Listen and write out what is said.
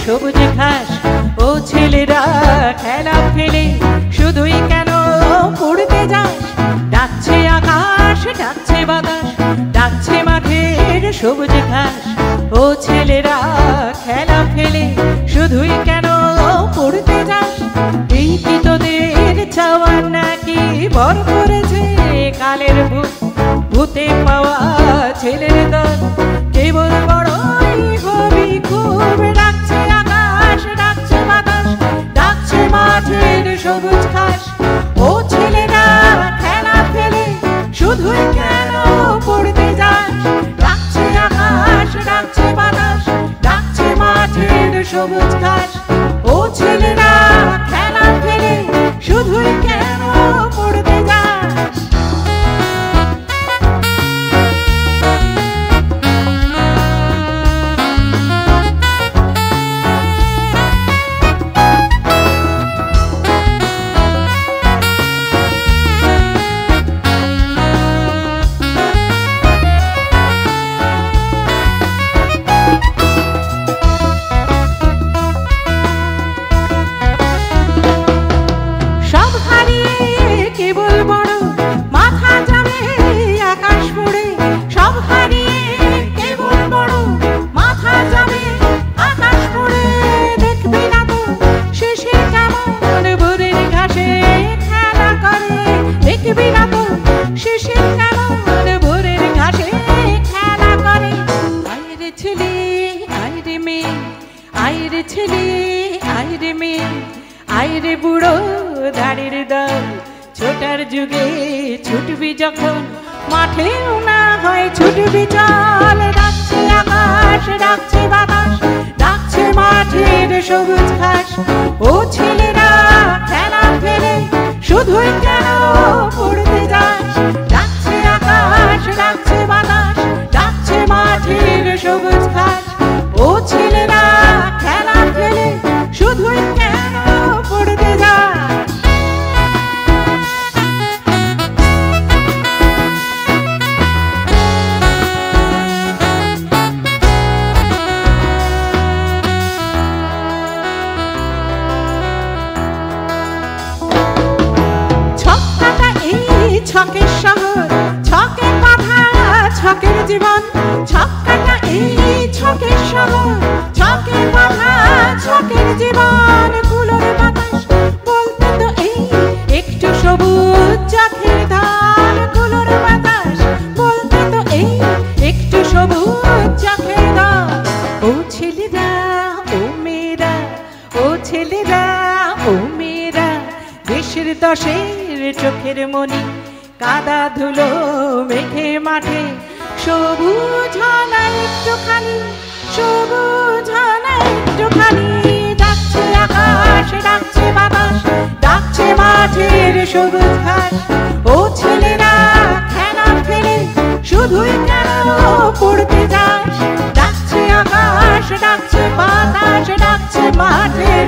সবুজ ঘাস। ও ছেলেরা খেলা ফেলে শুধুই কেন পড়তে যাস? ডাকছে আকাশ, ডাকছে বাতাস, ডাকছে মাঠের সবুজ ঘাস। ও ছেলেরা খেলা ফেলে শুধুই কেন পড়তে যাস? এই কি তোদের চাওয়া নাকি ভর করেছে কালের ভূত? ভূতে পাওয়া ছেলের দল কেবল বড়ই হবি খুব। ডাকছে আকাশ, ডাকছে বাতাস, ডাকছে মাঠের সবুজ ঘাস। ও ছেলেরা খেলা ফেলে শুধুই কেন পড়তে যাস? ডাকছে আকাশ, ডাকছে বাতাস, ডাকছে মাঠের সবুজ ঘাস। ও ছেলেরা খেলা ফেলে শুধুই কেন পড়তে যাস? আইরে বুড়ো দাড়ির দল, ছোটার যুগে ছুটবি যখন মাঠেও না হয় ছুটবি চল। ডাকছে আকাশ, ডাকছে বাতাস, ডাকছে মাঠের সবুজ ঘাস। ও ছেলেরা খেলা ফেলে শুধুই কেন পড়তে যাস? ডাকছে আকাশ, ডাকছে বাতাস, ডাকছে মাঠের সবুজ ঘাস। ও ছেলেরা খেলা ফেলে শুধুই কেন পড়তে যাস? ছক্কাটা এই ছকের শহর, ছকে বাঁধা ছকের জীবন। ছক্কাটা এই ছকের শহর, ছকে বাঁধা ছকের জীবন। কুলোর বাতাস বলতে তো এই একটু সবুজ চোখের ধান। কুলোর বাতাস বলতে তো এই একটু সবুজ চোখের ধান। ও ছেলেরা, ও মেয়েরা, ও ছেলেরা, ও মেয়েরা, দেশের দশের চোখের মনি কাদা ধুলো মেঘে মাঠে। সবুজ হলা একটুখানি, সবুজ হলা একটুখানি। ডাকছে আকাশ, ডাকছে বাতাস, ডাকছে মাঠের সবুজ ঘাস। ও ছেলেরা খেলা ফেলে শুধুই কেন পড়তে যাস? ডাকছে আকাশ, ডাকছে বাতাস, ডাকছে মাঠের